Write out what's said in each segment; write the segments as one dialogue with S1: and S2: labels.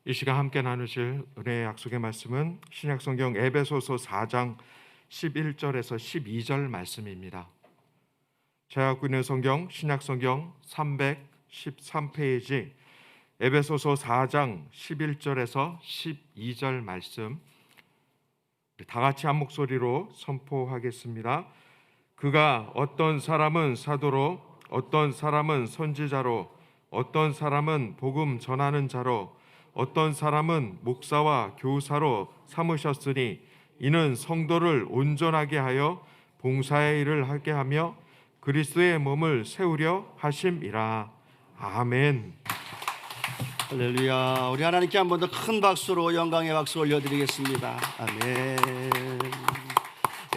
S1: 이 시간 함께 나누실 은혜의 약속의 말씀은 신약성경 에베소서 4장 11절에서 12절 말씀입니다. 제가 갖고 있는 성경 신약성경 313페이지 에베소서 4장 11절에서 12절 말씀 다 같이 한 목소리로 선포하겠습니다. 그가 어떤 사람은 사도로, 어떤 사람은 선지자로, 어떤 사람은 복음 전하는 자로, 어떤 사람은 목사와 교사로 삼으셨으니 이는 성도를 온전하게 하여 봉사의 일을 하게 하며 그리스도의 몸을 세우려 하심이라. 아멘.
S2: 할렐루야. 우리 하나님께 한 번 더 큰 박수로 영광의 박수 올려드리겠습니다. 아멘.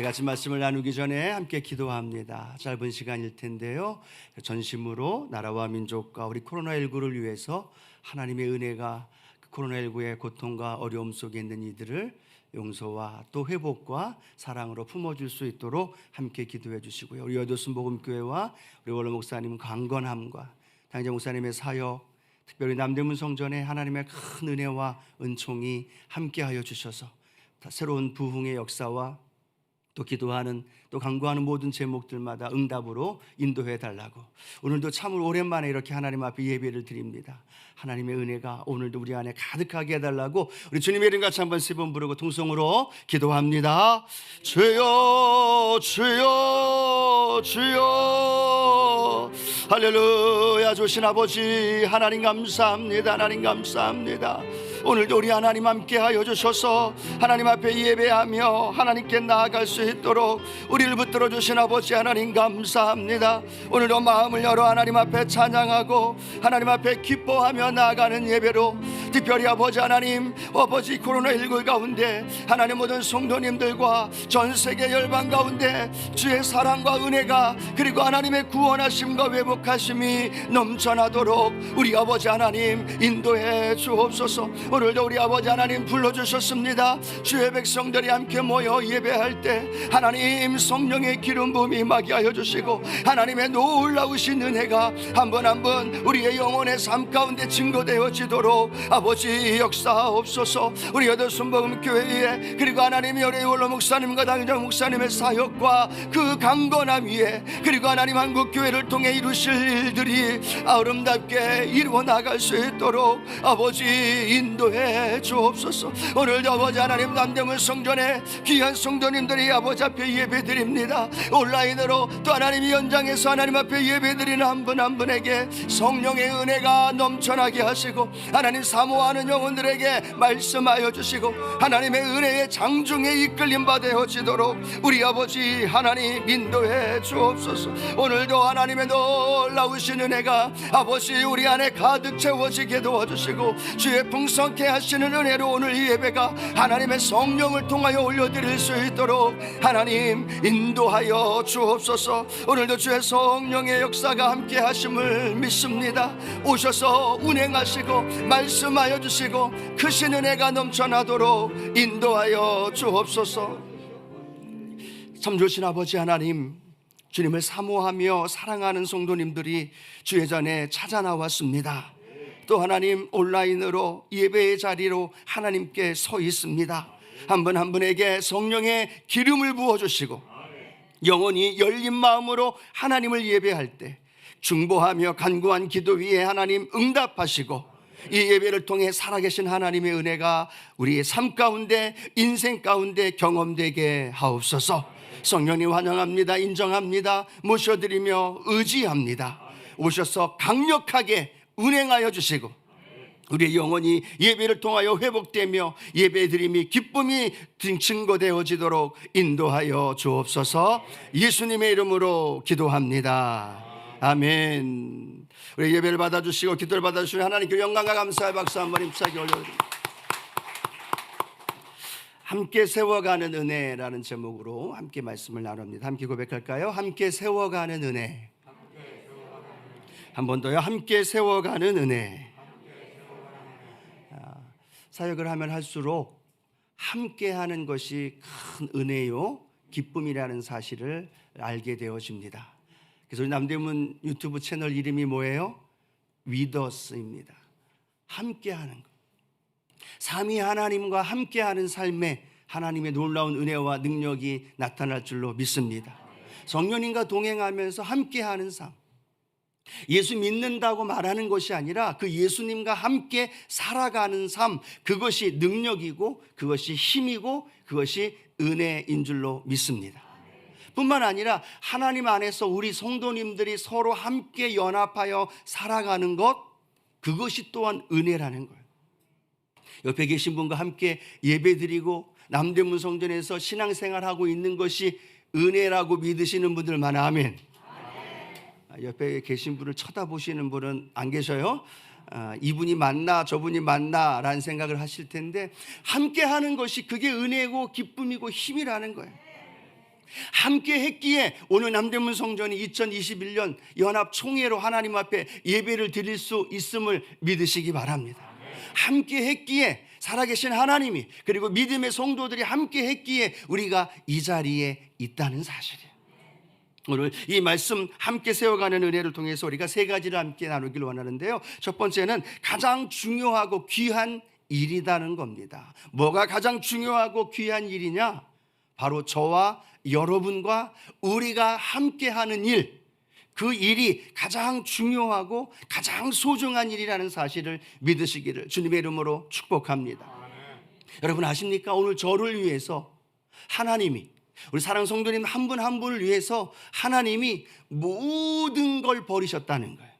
S2: 같이 말씀을 나누기 전에 함께 기도합니다. 짧은 시간일 텐데요, 전심으로 나라와 민족과 우리 코로나19를 위해서 하나님의 은혜가 코로나19의 고통과 어려움 속에 있는 이들을 용서와 또 회복과 사랑으로 품어줄 수 있도록 함께 기도해 주시고요. 우리 여도순 복음교회와 우리 원로 목사님 강건함과 당장 목사님의 사역, 특별히 남대문 성전에 하나님의 큰 은혜와 은총이 함께하여 주셔서 새로운 부흥의 역사와 또 기도하는 또 간구하는 모든 제목들마다 응답으로 인도해 달라고, 오늘도 참으로 오랜만에 이렇게 하나님 앞에 예배를 드립니다. 하나님의 은혜가 오늘도 우리 안에 가득하게 해달라고 우리 주님의 이름 같이 한번 세 번 부르고 통성으로 기도합니다. 주여 주여 주여. 할렐루야. 주신 아버지 하나님 감사합니다. 하나님 감사합니다. 오늘도 우리 하나님 함께 하여 주셔서 하나님 앞에 예배하며 하나님께 나아갈 수 있도록 우리를 붙들어 주신 아버지 하나님 감사합니다. 오늘도 마음을 열어 하나님 앞에 찬양하고 하나님 앞에 기뻐하며 나아가는 예배로, 특별히 아버지 하나님, 아버지 코로나19 가운데 하나님 모든 성도님들과 전 세계 열방 가운데 주의 사랑과 은혜가 그리고 하나님의 구원하심과 회복하심이 넘쳐나도록 우리 아버지 하나님 인도해 주옵소서. 오늘도 우리 아버지 하나님 불러주셨습니다. 주의 백성들이 함께 모여 예배할 때 하나님 성령의 기름 부음이 임하게 하여 주시고 하나님의 놀라우신 은혜가 한 번 한 번 우리의 영혼의 삶 가운데 증거되어지도록 아버지 역사옵소서. 우리 여도순 복음교회에 그리고 하나님의 우리 원로 목사님과 당장 목사님의 사역과 그 강건함 위에 그리고 하나님 한국교회를 통해 이루실 일들이 아름답게 이루어 나갈 수 있도록 아버지 인도해 주옵소서. 오늘도 아버지 하나님 남대문 성전에 귀한 성도님들이 아버지 앞에 예배드립니다. 온라인으로 또 하나님 현장에서 하나님 앞에 예배드리는 한 분 한 분에게 성령의 은혜가 넘쳐나게 하시고 하나님 사모하는 영혼들에게 말씀하여 주시고 하나님의 은혜의 장중에 이끌림 받아지도록 우리 아버지 하나님 인도해 주옵소서. 오늘도 하나님의 놀라우신 은혜가 아버지 우리 안에 가득 채워지게 도와주시고 주의 풍성케 하시는 은혜로 오늘 이 예배가 하나님의 성령을 통하여 올려드릴 수 있도록 하나님 인도하여 주옵소서. 오늘도 주의 성령의 역사가 함께 하심을 믿습니다. 오셔서 운행하시고 말씀하여 주시고 크신 은혜가 넘쳐나도록 인도하여 주옵소서. 참 좋으신 아버지 하나님, 주님을 사모하며 사랑하는 성도님들이 주의 전에 찾아 나왔습니다. 또 하나님 온라인으로 예배의 자리로 하나님께 서 있습니다. 한 분 한 분에게 성령의 기름을 부어주시고 영혼이 열린 마음으로 하나님을 예배할 때 중보하며 간구한 기도 위에 하나님 응답하시고 이 예배를 통해 살아계신 하나님의 은혜가 우리의 삶 가운데 인생 가운데 경험되게 하옵소서. 성령님 환영합니다. 인정합니다. 모셔드리며 의지합니다. 오셔서 강력하게 운행하여 주시고 우리의 영혼이 예배를 통하여 회복되며 예배드림이 기쁨이 증거되어지도록 인도하여 주옵소서. 예수님의 이름으로 기도합니다. 아멘. 우리 예배를 받아주시고 기도를 받아주시는 하나님께 영광과 감사의 박수 한번 힘차게 올려드립니다. 함께 세워가는 은혜라는 제목으로 함께 말씀을 나눕니다. 함께 고백할까요? 함께 세워가는 은혜. 한 번 더요. 함께 세워가는 은혜. 사역을 하면 할수록 함께하는 것이 큰 은혜요 기쁨이라는 사실을 알게 되어집니다. 그래서 우리 남대문 유튜브 채널 이름이 뭐예요? 위더스입니다. 함께하는 것. 삼위 하나님과 함께하는 삶에 하나님의 놀라운 은혜와 능력이 나타날 줄로 믿습니다. 성령님과 동행하면서 함께하는 삶, 예수 믿는다고 말하는 것이 아니라 그 예수님과 함께 살아가는 삶, 그것이 능력이고 그것이 힘이고 그것이 은혜인 줄로 믿습니다. 뿐만 아니라 하나님 안에서 우리 성도님들이 서로 함께 연합하여 살아가는 것, 그것이 또한 은혜라는 거예요. 옆에 계신 분과 함께 예배드리고 남대문 성전에서 신앙생활하고 있는 것이 은혜라고 믿으시는 분들만 아멘. 옆에 계신 분을 쳐다보시는 분은 안 계셔요? 이분이 맞나 저분이 맞나 라는 생각을 하실 텐데, 함께 하는 것이 그게 은혜고 기쁨이고 힘이라는 거예요. 함께 했기에 오늘 남대문 성전이 2021년 연합총회로 하나님 앞에 예배를 드릴 수 있음을 믿으시기 바랍니다. 함께 했기에 살아계신 하나님이, 그리고 믿음의 성도들이 함께 했기에 우리가 이 자리에 있다는 사실이에요. 오늘 이 말씀 함께 세워가는 은혜를 통해서 우리가 세 가지를 함께 나누기를 원하는데요. 첫 번째는 가장 중요하고 귀한 일이라는 겁니다. 뭐가 가장 중요하고 귀한 일이냐? 바로 저와 여러분과 우리가 함께하는 일, 그 일이 가장 중요하고 가장 소중한 일이라는 사실을 믿으시기를 주님의 이름으로 축복합니다. 여러분 아십니까? 오늘 저를 위해서 하나님이, 우리 사랑 성도님 한 분 한 분을 위해서 하나님이 모든 걸 버리셨다는 거예요.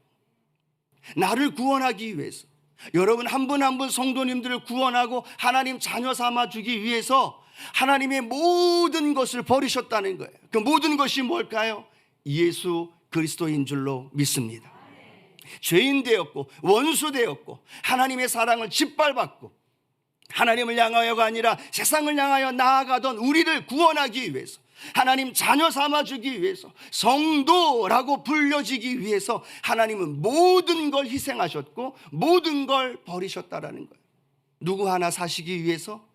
S2: 나를 구원하기 위해서, 여러분 한 분 한 분 성도님들을 구원하고 하나님 자녀 삼아주기 위해서 하나님의 모든 것을 버리셨다는 거예요. 그 모든 것이 뭘까요? 예수 그리스도인 줄로 믿습니다. 죄인 되었고 원수 되었고 하나님의 사랑을 짓밟았고 하나님을 향하여가 아니라 세상을 향하여 나아가던 우리를 구원하기 위해서, 하나님 자녀 삼아주기 위해서, 성도라고 불려지기 위해서 하나님은 모든 걸 희생하셨고 모든 걸 버리셨다라는 거예요. 누구 하나 사시기 위해서,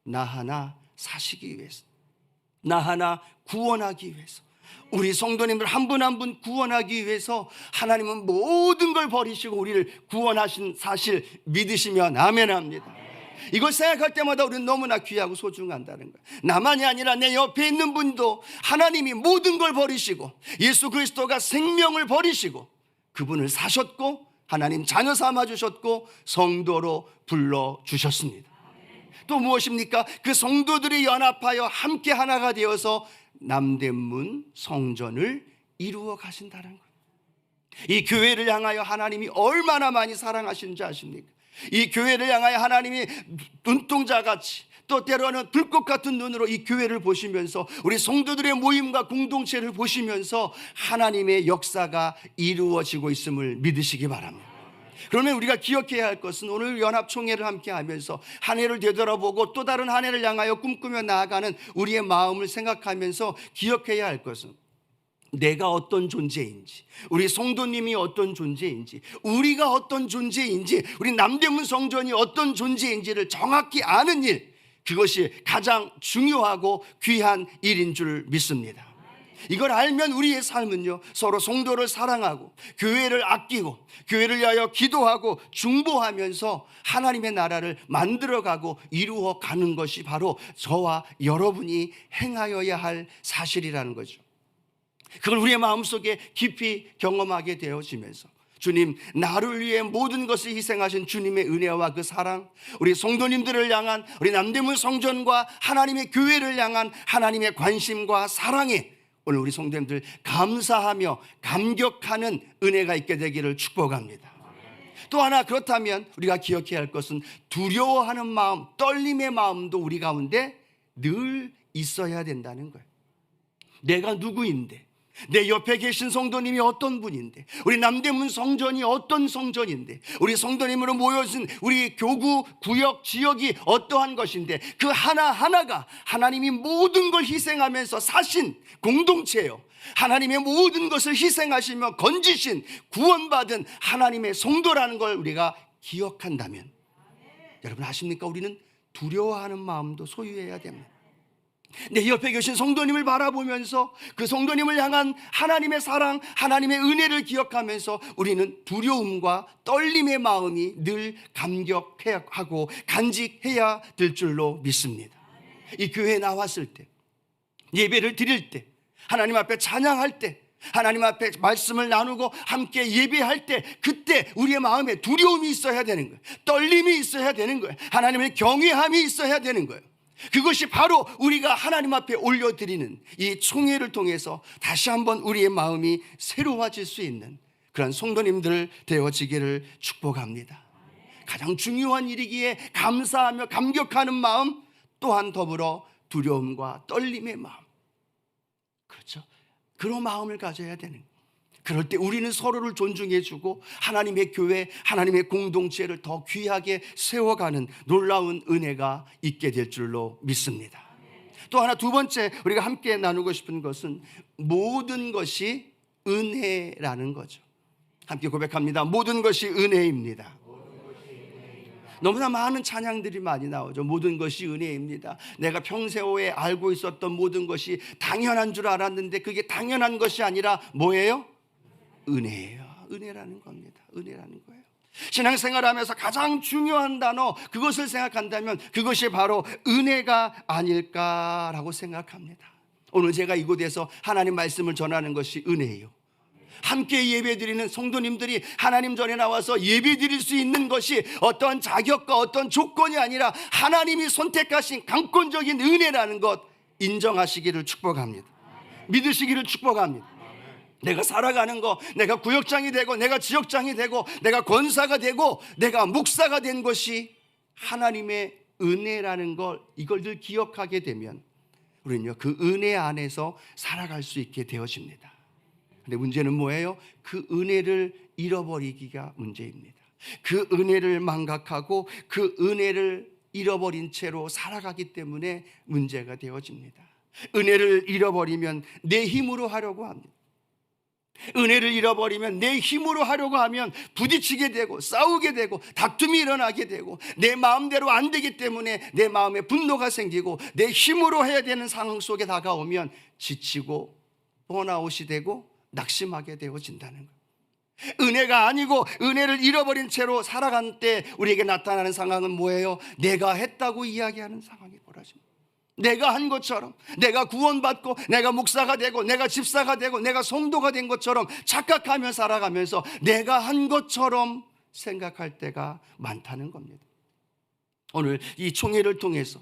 S2: 나 하나 사시기 위해서, 나 하나 구원하기 위해서, 우리 성도님들 한 분 한 분 구원하기 위해서 하나님은 모든 걸 버리시고 우리를 구원하신 사실 믿으시면 아멘 합니다. 이걸 생각할 때마다 우리는 너무나 귀하고 소중하다는 거예요. 나만이 아니라 내 옆에 있는 분도 하나님이 모든 걸 버리시고 예수 그리스도가 생명을 버리시고 그분을 사셨고 하나님 자녀 삼아주셨고 성도로 불러주셨습니다. 또 무엇입니까? 그 성도들이 연합하여 함께 하나가 되어서 남대문 성전을 이루어 가신다는 거예요. 이 교회를 향하여 하나님이 얼마나 많이 사랑하시는지 아십니까? 이 교회를 향하여 하나님이 눈동자같이, 또 때로는 불꽃 같은 눈으로 이 교회를 보시면서 우리 성도들의 모임과 공동체를 보시면서 하나님의 역사가 이루어지고 있음을 믿으시기 바랍니다. 그러면 우리가 기억해야 할 것은 오늘 연합총회를 함께 하면서 한 해를 되돌아보고 또 다른 한 해를 향하여 꿈꾸며 나아가는 우리의 마음을 생각하면서 기억해야 할 것은 내가 어떤 존재인지, 우리 성도님이 어떤 존재인지, 우리가 어떤 존재인지, 우리 남대문 성전이 어떤 존재인지를 정확히 아는 일, 그것이 가장 중요하고 귀한 일인 줄 믿습니다. 이걸 알면 우리의 삶은요, 서로 성도를 사랑하고 교회를 아끼고 교회를 위하여 기도하고 중보하면서 하나님의 나라를 만들어가고 이루어가는 것이 바로 저와 여러분이 행하여야 할 사실이라는 거죠. 그걸 우리의 마음속에 깊이 경험하게 되어지면서 주님, 나를 위해 모든 것을 희생하신 주님의 은혜와 그 사랑, 우리 성도님들을 향한, 우리 남대문 성전과 하나님의 교회를 향한 하나님의 관심과 사랑에 오늘 우리 성도님들 감사하며 감격하는 은혜가 있게 되기를 축복합니다. 또 하나, 그렇다면 우리가 기억해야 할 것은 두려워하는 마음, 떨림의 마음도 우리 가운데 늘 있어야 된다는 거예요. 내가 누구인데, 내 옆에 계신 성도님이 어떤 분인데, 우리 남대문 성전이 어떤 성전인데, 우리 성도님으로 모여진 우리 교구, 구역, 지역이 어떠한 것인데, 그 하나하나가 하나님이 모든 걸 희생하면서 사신 공동체예요. 하나님의 모든 것을 희생하시며 건지신 구원받은 하나님의 성도라는 걸 우리가 기억한다면, 여러분 아십니까? 우리는 두려워하는 마음도 소유해야 됩니다. 내 옆에 계신 성도님을 바라보면서 그 성도님을 향한 하나님의 사랑, 하나님의 은혜를 기억하면서 우리는 두려움과 떨림의 마음이 늘 감격하고 간직해야 될 줄로 믿습니다. 이 교회에 나왔을 때, 예배를 드릴 때, 하나님 앞에 찬양할 때, 하나님 앞에 말씀을 나누고 함께 예배할 때, 그때 우리의 마음에 두려움이 있어야 되는 거예요. 떨림이 있어야 되는 거예요. 하나님의 경외함이 있어야 되는 거예요. 그것이 바로 우리가 하나님 앞에 올려드리는 이 총회를 통해서 다시 한번 우리의 마음이 새로워질 수 있는 그런 성도님들 되어지기를 축복합니다. 가장 중요한 일이기에 감사하며 감격하는 마음, 또한 더불어 두려움과 떨림의 마음, 그렇죠? 그런 마음을 가져야 되는 거예요. 그럴 때 우리는 서로를 존중해주고 하나님의 교회, 하나님의 공동체를 더 귀하게 세워가는 놀라운 은혜가 있게 될 줄로 믿습니다. 또 하나, 두 번째 우리가 함께 나누고 싶은 것은 모든 것이 은혜라는 거죠. 함께 고백합니다. 모든 것이 은혜입니다. 너무나 많은 찬양들이 많이 나오죠. 모든 것이 은혜입니다. 내가 평소에 알고 있었던 모든 것이 당연한 줄 알았는데 그게 당연한 것이 아니라 뭐예요? 은혜예요. 은혜라는 겁니다. 은혜라는 거예요. 신앙생활하면서 가장 중요한 단어, 그것을 생각한다면 그것이 바로 은혜가 아닐까라고 생각합니다. 오늘 제가 이곳에서 하나님 말씀을 전하는 것이 은혜예요. 함께 예배드리는 성도님들이 하나님 전에 나와서 예배드릴 수 있는 것이 어떠한 자격과 어떤 조건이 아니라 하나님이 선택하신 강권적인 은혜라는 것 인정하시기를 축복합니다. 믿으시기를 축복합니다. 내가 살아가는 거, 내가 구역장이 되고 내가 지역장이 되고 내가 권사가 되고 내가 목사가 된 것이 하나님의 은혜라는 걸, 이걸 늘 기억하게 되면 우리는요 그 은혜 안에서 살아갈 수 있게 되어집니다. 근데 문제는 뭐예요? 그 은혜를 잃어버리기가 문제입니다. 그 은혜를 망각하고 그 은혜를 잃어버린 채로 살아가기 때문에 문제가 되어집니다. 은혜를 잃어버리면 내 힘으로 하려고 합니다. 은혜를 잃어버리면 내 힘으로 하려고 하면 부딪히게 되고 싸우게 되고 다툼이 일어나게 되고 내 마음대로 안 되기 때문에 내 마음에 분노가 생기고 내 힘으로 해야 되는 상황 속에 다가오면 지치고 번아웃이 되고 낙심하게 되어진다는 거예요. 은혜가 아니고 은혜를 잃어버린 채로 살아간 때 우리에게 나타나는 상황은 뭐예요? 내가 했다고 이야기하는 상황이 벌어집니다. 내가 한 것처럼, 내가 구원받고 내가 목사가 되고 내가 집사가 되고 내가 성도가 된 것처럼 착각하며 살아가면서 내가 한 것처럼 생각할 때가 많다는 겁니다. 오늘 이 총회를 통해서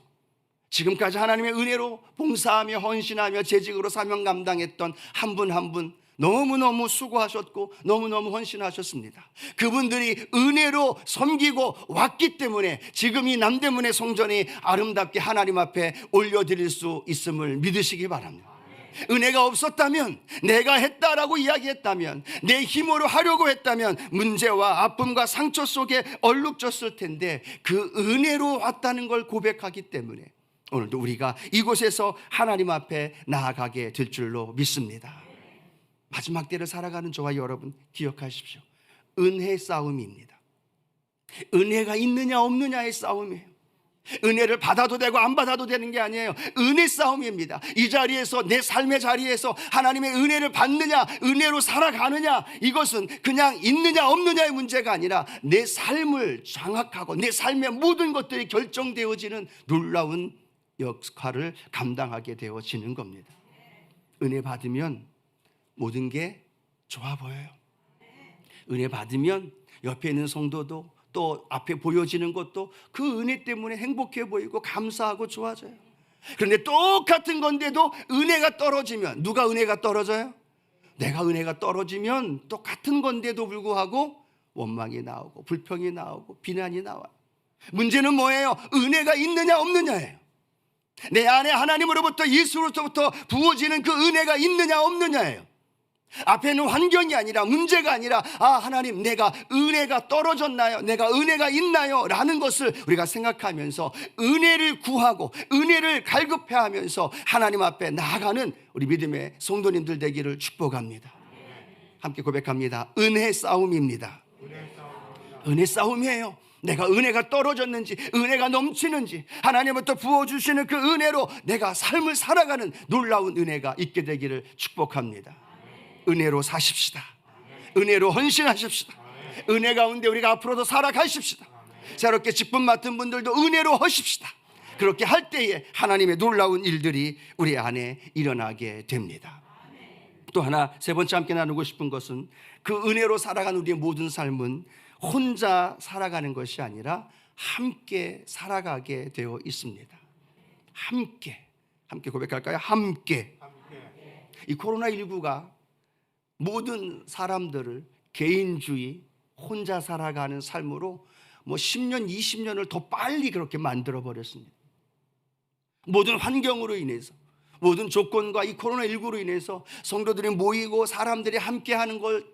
S2: 지금까지 하나님의 은혜로 봉사하며 헌신하며 재직으로 사명 감당했던 한 분 한 분 너무너무 수고하셨고 너무너무 헌신하셨습니다. 그분들이 은혜로 섬기고 왔기 때문에 지금 이 남대문의 성전이 아름답게 하나님 앞에 올려드릴 수 있음을 믿으시기 바랍니다. 은혜가 없었다면, 내가 했다라고 이야기했다면, 내 힘으로 하려고 했다면 문제와 아픔과 상처 속에 얼룩졌을 텐데 그 은혜로 왔다는 걸 고백하기 때문에 오늘도 우리가 이곳에서 하나님 앞에 나아가게 될 줄로 믿습니다. 마지막 때를 살아가는 저와 여러분 기억하십시오. 은혜 싸움입니다. 은혜가 있느냐 없느냐의 싸움이에요. 은혜를 받아도 되고 안 받아도 되는 게 아니에요. 은혜 싸움입니다. 이 자리에서, 내 삶의 자리에서 하나님의 은혜를 받느냐, 은혜로 살아가느냐, 이것은 그냥 있느냐 없느냐의 문제가 아니라 내 삶을 장악하고 내 삶의 모든 것들이 결정되어지는 놀라운 역할을 감당하게 되어지는 겁니다. 은혜 받으면 모든 게 좋아 보여요. 은혜 받으면 옆에 있는 성도도 또 앞에 보여지는 것도 그 은혜 때문에 행복해 보이고 감사하고 좋아져요. 그런데 똑같은 건데도 은혜가 떨어지면, 누가 은혜가 떨어져요? 내가 은혜가 떨어지면 똑같은 건데도 불구하고 원망이 나오고 불평이 나오고 비난이 나와요. 문제는 뭐예요? 은혜가 있느냐 없느냐예요. 내 안에 하나님으로부터, 예수로부터 부어지는 그 은혜가 있느냐 없느냐예요. 앞에는 환경이 아니라, 문제가 아니라, 하나님, 내가 은혜가 떨어졌나요? 내가 은혜가 있나요? 라는 것을 우리가 생각하면서 은혜를 구하고 은혜를 갈급해하면서 하나님 앞에 나아가는 우리 믿음의 성도님들 되기를 축복합니다. 함께 고백합니다. 은혜 싸움입니다. 은혜 싸움이에요. 내가 은혜가 떨어졌는지 은혜가 넘치는지 하나님부터 부어주시는 그 은혜로 내가 삶을 살아가는 놀라운 은혜가 있게 되기를 축복합니다. 은혜로 사십시다. 은혜로 헌신하십시다. 은혜 가운데 우리가 앞으로도 살아가십시다. 새롭게 직분 맡은 분들도 은혜로 하십시다. 그렇게 할 때에 하나님의 놀라운 일들이 우리 안에 일어나게 됩니다. 또 하나, 세 번째 함께 나누고 싶은 것은 그 은혜로 살아가는 우리의 모든 삶은 혼자 살아가는 것이 아니라 함께 살아가게 되어 있습니다. 함께 고백할까요? 함께. 이 코로나19가 모든 사람들을 개인주의, 혼자 살아가는 삶으로 10년, 20년을 더 빨리 그렇게 만들어 버렸습니다. 모든 환경으로 인해서, 모든 조건과 이 코로나19로 인해서 성도들이 모이고 사람들이 함께하는 걸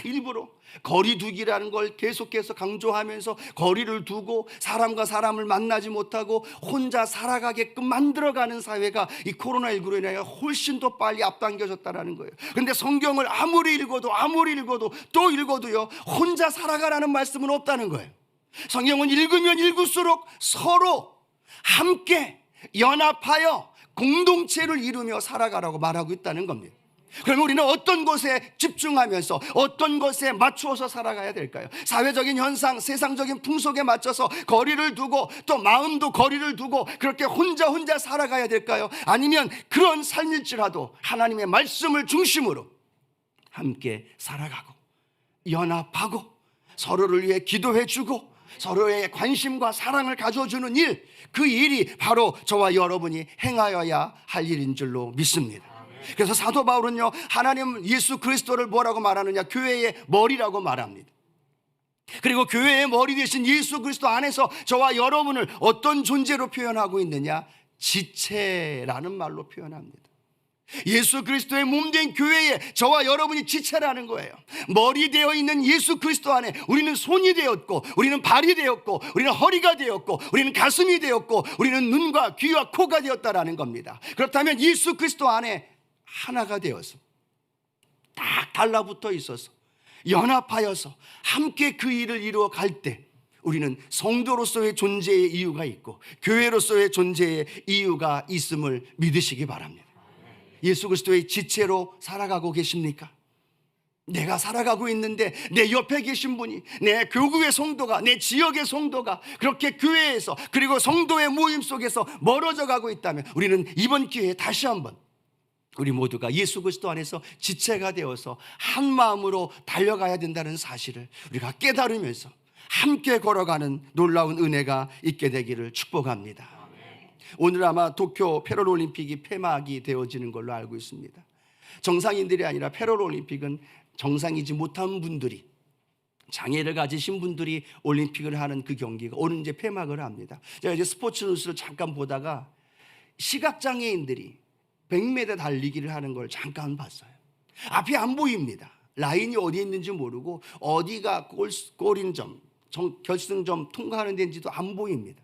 S2: 일부러 거리 두기라는 걸 계속해서 강조하면서 거리를 두고 사람과 사람을 만나지 못하고 혼자 살아가게끔 만들어가는 사회가 이 코로나19로 인하여 훨씬 더 빨리 앞당겨졌다는 거예요. 그런데 성경을 아무리 읽어도 또 읽어도요, 혼자 살아가라는 말씀은 없다는 거예요. 성경은 읽으면 읽을수록 서로 함께 연합하여 공동체를 이루며 살아가라고 말하고 있다는 겁니다. 그러면 우리는 어떤 것에 집중하면서 어떤 것에 맞추어서 살아가야 될까요? 사회적인 현상, 세상적인 풍속에 맞춰서 거리를 두고 또 마음도 거리를 두고 그렇게 혼자 살아가야 될까요? 아니면 그런 삶일지라도 하나님의 말씀을 중심으로 함께 살아가고 연합하고 서로를 위해 기도해주고 서로의 관심과 사랑을 가져주는 일, 그 일이 바로 저와 여러분이 행하여야 할 일인 줄로 믿습니다. 그래서 사도 바울은요, 하나님 예수 그리스도를 뭐라고 말하느냐? 교회의 머리라고 말합니다. 그리고 교회의 머리 되신 예수 그리스도 안에서 저와 여러분을 어떤 존재로 표현하고 있느냐? 지체라는 말로 표현합니다. 예수 그리스도의 몸된 교회에 저와 여러분이 지체라는 거예요. 머리 되어 있는 예수 그리스도 안에 우리는 손이 되었고, 우리는 발이 되었고, 우리는 허리가 되었고, 우리는 가슴이 되었고, 우리는 눈과 귀와 코가 되었다라는 겁니다. 그렇다면 예수 그리스도 안에 하나가 되어서 딱 달라붙어 있어서 연합하여서 함께 그 일을 이루어 갈 때 우리는 성도로서의 존재의 이유가 있고 교회로서의 존재의 이유가 있음을 믿으시기 바랍니다. 예수 그리스도의 지체로 살아가고 계십니까? 내가 살아가고 있는데 내 옆에 계신 분이, 내 교구의 성도가, 내 지역의 성도가 그렇게 교회에서 그리고 성도의 모임 속에서 멀어져 가고 있다면 우리는 이번 기회에 다시 한번 우리 모두가 예수 그리스도 안에서 지체가 되어서 한 마음으로 달려가야 된다는 사실을 우리가 깨달으면서 함께 걸어가는 놀라운 은혜가 있게 되기를 축복합니다. 오늘 아마 도쿄 패럴올림픽이 폐막이 되어지는 걸로 알고 있습니다. 정상인들이 아니라 패럴올림픽은 정상이지 못한 분들이, 장애를 가지신 분들이 올림픽을 하는 그 경기가 오늘 이제 폐막을 합니다. 제가 이제 스포츠 뉴스를 잠깐 보다가 시각장애인들이 100m 달리기를 하는 걸 잠깐 봤어요. 앞이 안 보입니다. 라인이 어디 있는지 모르고 어디가 골인 점, 결승점 통과하는 데인지도 안 보입니다.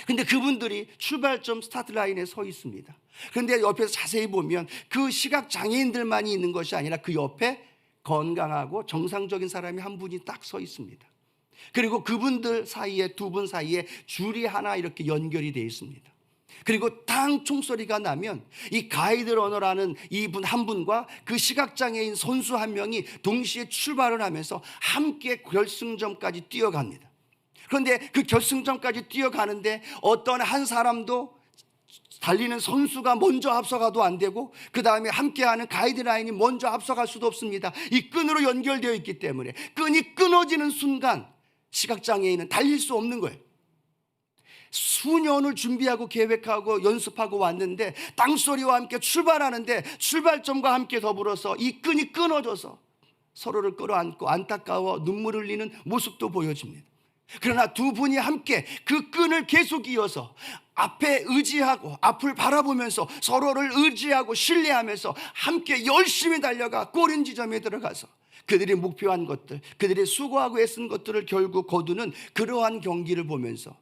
S2: 근데 그분들이 출발점 스타트 라인에 서 있습니다. 그런데 옆에서 자세히 보면 그 시각장애인들만이 있는 것이 아니라 그 옆에 건강하고 정상적인 사람이 한 분이 딱 서 있습니다. 그리고 그분들 사이에, 두 분 사이에 줄이 하나 이렇게 연결이 되어 있습니다. 그리고 탕 총소리가 나면 이 가이드 러너라는 이분 한 분과 그 시각장애인 선수 한 명이 동시에 출발을 하면서 함께 결승점까지 뛰어갑니다. 그런데 그 결승점까지 뛰어가는데 어떤 한 사람도 달리는 선수가 먼저 앞서가도 안 되고 그 다음에 함께하는 가이드라인이 먼저 앞서갈 수도 없습니다. 이 끈으로 연결되어 있기 때문에 끈이 끊어지는 순간 시각장애인은 달릴 수 없는 거예요. 수년을 준비하고 계획하고 연습하고 왔는데 땅소리와 함께 출발하는데 출발점과 함께 더불어서 이 끈이 끊어져서 서로를 끌어안고 안타까워 눈물 흘리는 모습도 보여집니다. 그러나 두 분이 함께 그 끈을 계속 이어서 앞에 의지하고 앞을 바라보면서 서로를 의지하고 신뢰하면서 함께 열심히 달려가 골인 지점에 들어가서 그들이 목표한 것들, 그들이 수고하고 애쓴 것들을 결국 거두는 그러한 경기를 보면서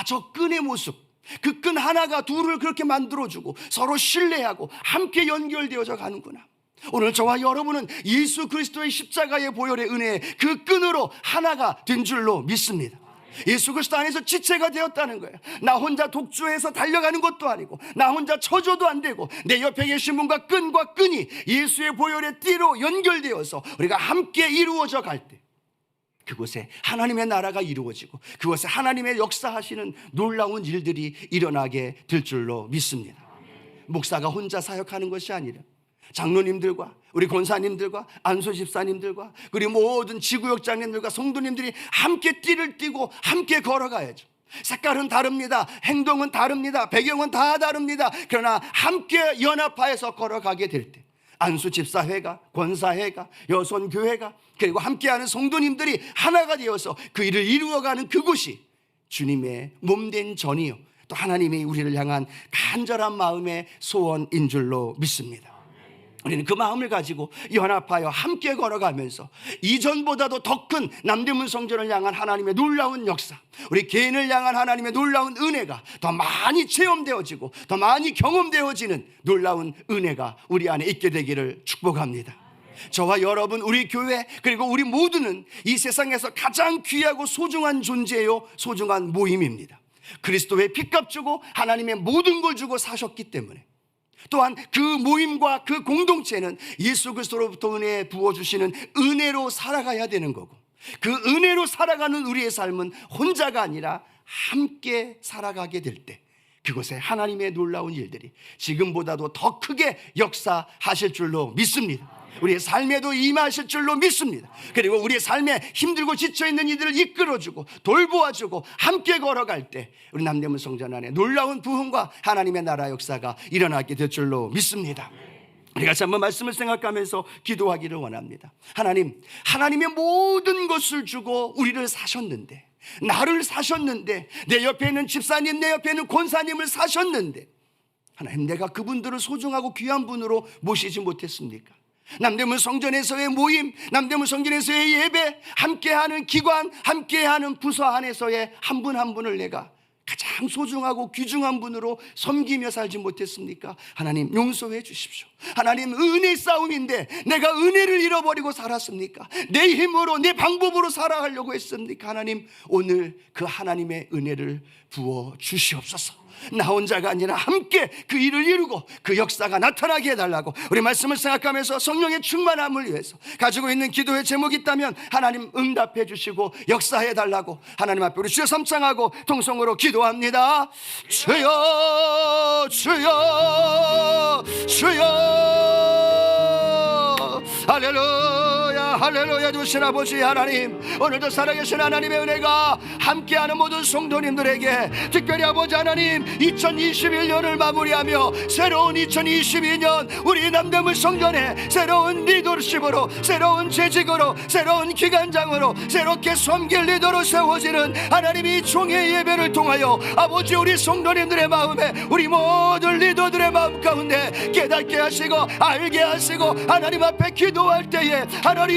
S2: 저 끈의 모습, 그 끈 하나가 둘을 그렇게 만들어주고 서로 신뢰하고 함께 연결되어져 가는구나. 오늘 저와 여러분은 예수 그리스도의 십자가의 보혈의 은혜에 그 끈으로 하나가 된 줄로 믿습니다. 예수 그리스도 안에서 지체가 되었다는 거예요. 나 혼자 독주해서 달려가는 것도 아니고, 나 혼자 처져도 안 되고, 내 옆에 계신 분과 끈과 끈이 예수의 보혈의 띠로 연결되어서 우리가 함께 이루어져 갈 때, 그곳에 하나님의 나라가 이루어지고 그곳에 하나님의 역사하시는 놀라운 일들이 일어나게 될 줄로 믿습니다. 목사가 혼자 사역하는 것이 아니라 장로님들과 우리 권사님들과 안수 집사님들과 그리고 모든 지구역장님들과 성도님들이 함께 띠를 띠고 함께 걸어가야죠. 색깔은 다릅니다. 행동은 다릅니다. 배경은 다 다릅니다. 그러나 함께 연합하여서 걸어가게 될 때, 안수 집사회가, 권사회가, 여선교회가, 그리고 함께하는 성도님들이 하나가 되어서 그 일을 이루어가는 그곳이 주님의 몸된 전이요, 또 하나님이 우리를 향한 간절한 마음의 소원인 줄로 믿습니다. 우리는 그 마음을 가지고 연합하여 함께 걸어가면서 이전보다도 더 큰 남대문 성전을 향한 하나님의 놀라운 역사, 우리 개인을 향한 하나님의 놀라운 은혜가 더 많이 체험되어지고 더 많이 경험되어지는 놀라운 은혜가 우리 안에 있게 되기를 축복합니다. 저와 여러분, 우리 교회, 그리고 우리 모두는 이 세상에서 가장 귀하고 소중한 존재요, 소중한 모임입니다. 그리스도의 핏값 주고 하나님의 모든 걸 주고 사셨기 때문에, 또한 그 모임과 그 공동체는 예수 그리스도로부터 은혜 부어주시는 은혜로 살아가야 되는 거고, 그 은혜로 살아가는 우리의 삶은 혼자가 아니라 함께 살아가게 될 때, 그곳에 하나님의 놀라운 일들이 지금보다도 더 크게 역사하실 줄로 믿습니다. 우리의 삶에도 임하실 줄로 믿습니다. 그리고 우리의 삶에 힘들고 지쳐있는 이들을 이끌어주고 돌보아주고 함께 걸어갈 때 우리 남대문 성전 안에 놀라운 부흥과 하나님의 나라 역사가 일어나게 될 줄로 믿습니다. 우리 같이 한번 말씀을 생각하면서 기도하기를 원합니다. 하나님, 하나님의 모든 것을 주고 우리를 사셨는데, 나를 사셨는데, 내 옆에 있는 집사님, 내 옆에 있는 권사님을 사셨는데, 하나님, 내가 그분들을 소중하고 귀한 분으로 모시지 못했습니까? 남대문 성전에서의 모임, 남대문 성전에서의 예배, 함께하는 기관, 함께하는 부서 안에서의 한 분 한 분을 내가 가장 소중하고 귀중한 분으로 섬기며 살지 못했습니까? 하나님, 용서해 주십시오. 하나님, 은혜 싸움인데 내가 은혜를 잃어버리고 살았습니까? 내 힘으로, 내 방법으로 살아가려고 했습니까? 하나님, 오늘 그 하나님의 은혜를 부어 주시옵소서. 나 혼자가 아니라 함께 그 일을 이루고 그 역사가 나타나게 해달라고, 우리 말씀을 생각하면서 성령의 충만함을 위해서 가지고 있는 기도의 제목이 있다면 하나님 응답해 주시고 역사해 달라고 하나님 앞에 우리 주여 삼창하고 통성으로 기도합니다. 주여, 주여, 주여. 할렐루야, 할렐루야. 주신 아버지 하나님, 오늘도 살아계신 하나님의 은혜가 함께하는 모든 성도님들에게, 특별히 아버지 하나님, 2021년을 마무리하며 새로운 2022년 우리 남대문 성전에 새로운 리더십으로, 새로운 재직으로, 새로운 기관장으로 새롭게 섬길 리더로 세워지는 하나님이 종의 예배를 통하여 아버지, 우리 성도님들의 마음에, 우리 모든 리더들의 마음 가운데 깨닫게 하시고 알게 하시고 하나님 앞에 기도할 때에 하나님,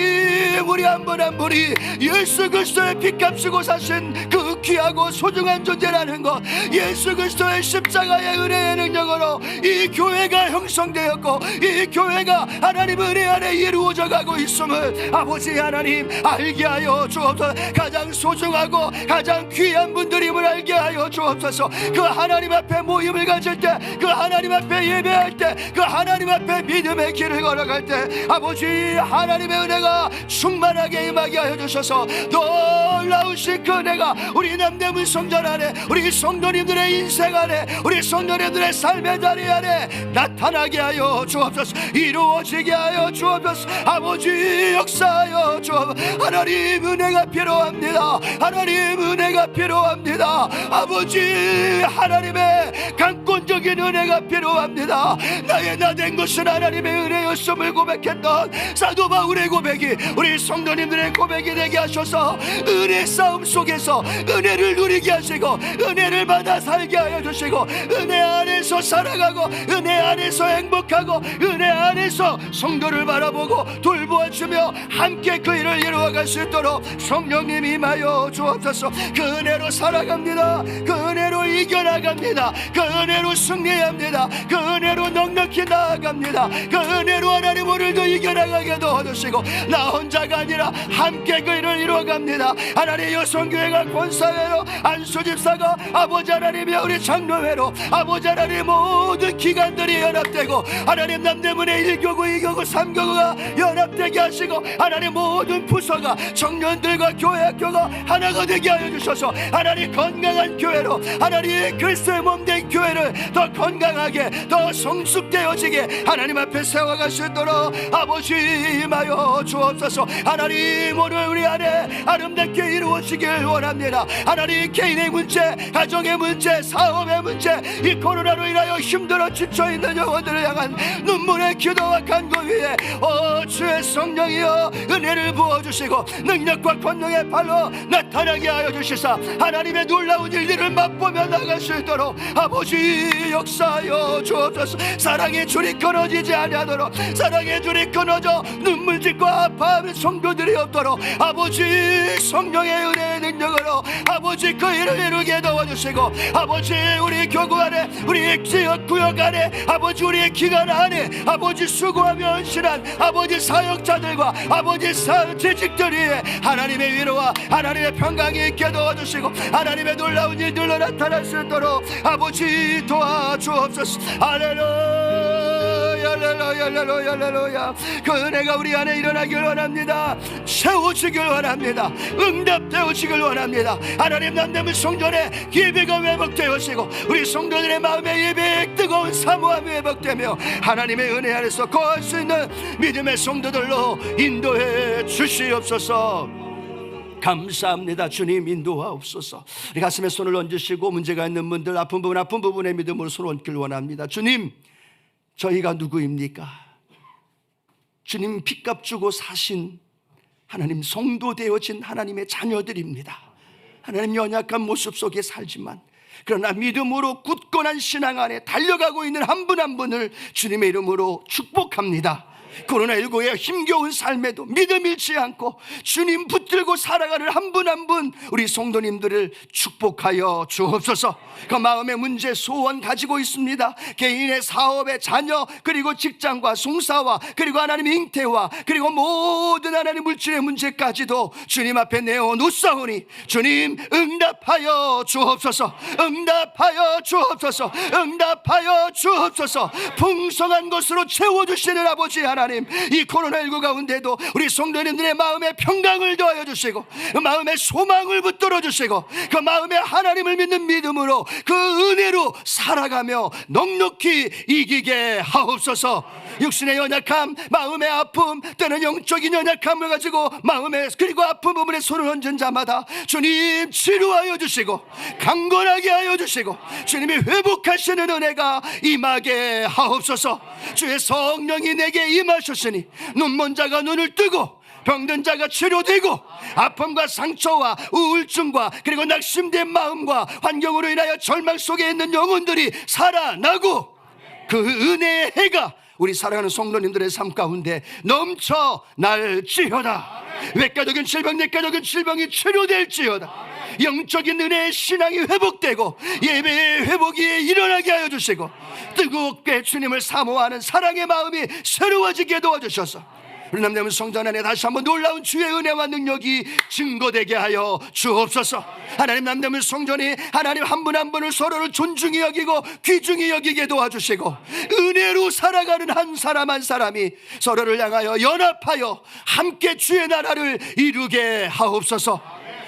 S2: 우리 한 분 한 분이 예수 그리스도의 피값 주고 사신 그 귀하고 소중한 존재라는 것, 예수 그리스도의 십자가의 은혜의 능력으로 이 교회가 형성되었고 이 교회가 하나님 은혜 안에 이루어져 가고 있음을 아버지 하나님 알게 하여 주옵소서. 가장 소중하고 가장 귀한 분들임을 알게 하여 주옵소서. 그 하나님 앞에 모임을 가질 때, 그 하나님 앞에 예배할 때, 그 하나님 앞에 믿음의 길을 걸어갈 때 아버지 하나님의 은혜가 충만하게 임하게 하여 주셔서 놀라우신 그 은혜가 우리 남대문 성전 안에, 우리 성도님들의 인생 안에, 우리 성도님들의 삶의 자리 안에 나타나게 하여 주옵소서. 이루어지게 하여 주옵소서. 아버지 역사하여 주옵소서. 하나님 은혜가 필요합니다. 하나님 은혜가 필요합니다. 아버지 하나님의 강권적인 은혜가 필요합니다. 나의 나된 것은 하나님의 은혜였음을 고백했던 사도 바울의 고백이 우리 성도님들의 고백이 되게 하셔서 은혜 싸움 속에서 은혜를 누리게 하시고 은혜를 받아 살게 하여 주시고 은혜 안에서 살아가고 은혜 안에서 행복하고 은혜 안에서 성도를 바라보고 돌보아주며 함께 그 일을 이루어갈 수 있도록 성령님 임하여 주옵소서. 그 은혜로 살아갑니다. 그 은혜로 이겨나갑니다. 그 은혜로 승리해야 합니다. 그 은혜로 넉넉히 나아갑니다. 그 은혜로 하나님 오늘도 이겨나가게 도와주시고 나 혼자가 아니라 함께 그 일을 이루어갑니다. 하나님 여성교회가 권사회로 안수집사가 아버지 하나님이여 우리 장로회로 아버지 하나님 모든 기관들이 연합되고 하나님 남대문의 1교구 2교구 3교구가 연합되게 하시고 하나님 모든 부서가 청년들과 교회 학교가 하나가 되게 하여 주셔서 하나님 건강한 교회로 하나님 그리스도의 몸된 교회를 더 건강하게 더 성숙되어지게 하나님 앞에 세워갈 수 있도록 아버지 임하여 주옵소서. 하나님 오늘 우리 안에 아름답게 이루어지길 원합니다. 하나님 개인의 문제, 가정의 문제, 사업의 문제, 이 코로나로 인하여 힘들어 지쳐있는 영혼들을 향한 눈물의 기도와 간구 위에 주의 성령이여 은혜를 부어주시고 능력과 권능의 발로 나타나게 하여 주시사 하나님의 놀라운 일들을 맛보며 나갈 수 있도록 아버지 역사하여 주옵소서. 사랑의 줄이 끊어지지 아니하도록 사랑의 줄이 끊어져 눈물 짓고 아파하는 성도들이 없도록 아버지 성령의 은혜의 능력으로 아버지 그 일을 이루게 도와주시고 아버지 우리 교구 안에 우리 지역 구역 안에 아버지 우리의 기관 안에 아버지 수고하며 헌신한 아버지 사역자들과 아버지 재직들 위에 하나님의 위로와 하나님의 평강이 있게 도와주시고 하나님의 놀라운 일들로 나타날 수 있도록 아버지 도와주옵소서. 할렐루야 할렐루야 할렐루야 할렐루야. 그 은혜가 우리 안에 일어나길 원합니다. 채워지길 원합니다. 응답되어지길 원합니다. 하나님 남대문 성전에 예배가 회복되어지고 우리 성도들의 마음에 예배의 뜨거운 사모함이 회복되며 하나님의 은혜 안에서 거할 수 있는 믿음의 성도들로 인도해 주시옵소서. 감사합니다. 주님 인도하옵소서. 우리 가슴에 손을 얹으시고 문제가 있는 분들 아픈 부분의 믿음으로 손을 얹길 원합니다. 주님 저희가 누구입니까? 주님 핏값 주고 사신 하나님 성도 되어진 하나님의 자녀들입니다. 하나님 연약한 모습 속에 살지만 그러나 믿음으로 굳건한 신앙 안에 달려가고 있는 한 분 한 분을 주님의 이름으로 축복합니다. 코로나19의 힘겨운 삶에도 믿음 잃지 않고 주님 붙들고 살아가는 한 분 한 분 우리 성도님들을 축복하여 주옵소서. 그 마음의 문제 소원 가지고 있습니다. 개인의 사업의 자녀 그리고 직장과 송사와 그리고 하나님 잉태와 그리고 모든 하나님 물질의 문제까지도 주님 앞에 내어놓사오니 주님 응답하여 주옵소서. 응답하여 주옵소서. 응답하여 주옵소서. 풍성한 것으로 채워주시는 아버지 하나님, 이 코로나19 가운데도 우리 성도님들의 마음에 평강을 더하여 주시고 그 마음에 소망을 붙들어 주시고 그 마음에 하나님을 믿는 믿음으로 그 은혜로 살아가며 넉넉히 이기게 하옵소서. 육신의 연약함, 마음의 아픔, 때는 영적인 연약함을 가지고 마음에 그리고 아픈 부분에 손을 얹은 자마다 주님 치료하여 주시고 강건하게 하여 주시고 주님이 회복하시는 은혜가 임하게 하옵소서. 주의 성령이 내게 임하셨으니 눈먼 자가 눈을 뜨고 병든 자가 치료되고 아픔과 상처와 우울증과 그리고 낙심된 마음과 환경으로 인하여 절망 속에 있는 영혼들이 살아나고 그 은혜의 해가 우리 사랑하는 성도님들의 삶 가운데 넘쳐날지어다. 외과적인 질병, 내과적인 질병이 치료될지어다. 영적인 은혜의 신앙이 회복되고 예배의 회복이 일어나게 하여 주시고 뜨겁게 주님을 사모하는 사랑의 마음이 새로워지게 도와주셔서 우리 남대문 성전 안에 다시 한번 놀라운 주의 은혜와 능력이 증거되게 하여 주옵소서. 하나님 남대문 성전이 하나님 한 분 한 분을 서로를 존중히 여기고 귀중히 여기게 도와주시고 은혜로 살아가는 한 사람 한 사람이 서로를 향하여 연합하여 함께 주의 나라를 이루게 하옵소서.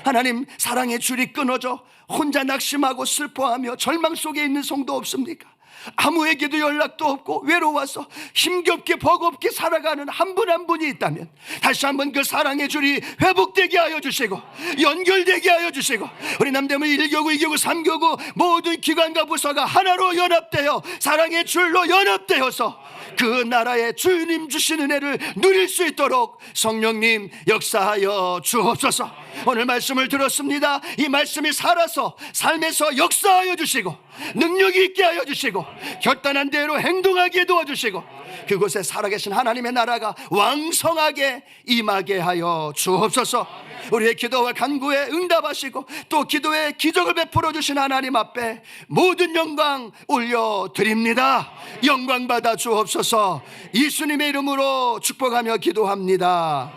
S2: 하나님 사랑의 줄이 끊어져 혼자 낙심하고 슬퍼하며 절망 속에 있는 성도 없습니까? 아무에게도 연락도 없고 외로워서 힘겹게 버겁게 살아가는 한 분 한 분이 있다면 다시 한번 그 사랑의 줄이 회복되게 하여 주시고 연결되게 하여 주시고 우리 남대문 1교구 2교구 3교구 모든 기관과 부서가 하나로 연합되어 사랑의 줄로 연합되어서 그 나라의 주님 주신 은혜를 누릴 수 있도록 성령님 역사하여 주옵소서. 오늘 말씀을 들었습니다. 이 말씀이 살아서 삶에서 역사하여 주시고 능력이 있게 하여 주시고 결단한 대로 행동하게 도와주시고 그곳에 살아계신 하나님의 나라가 왕성하게 임하게 하여 주옵소서. 우리의 기도와 간구에 응답하시고 또 기도에 기적을 베풀어 주신 하나님 앞에 모든 영광 올려드립니다. 영광 받아 주옵소서. 예수님의 이름으로 축복하며 기도합니다.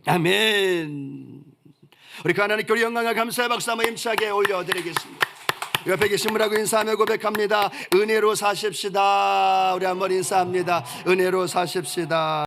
S2: 아멘. 우리 하나님께 우리 영광과 감사의 박수 한번 힘차게 올려드리겠습니다. 옆에 계신 분하고 인사하며 고백합니다. 은혜로 사십시다. 우리 한번 인사합니다. 은혜로 사십시다.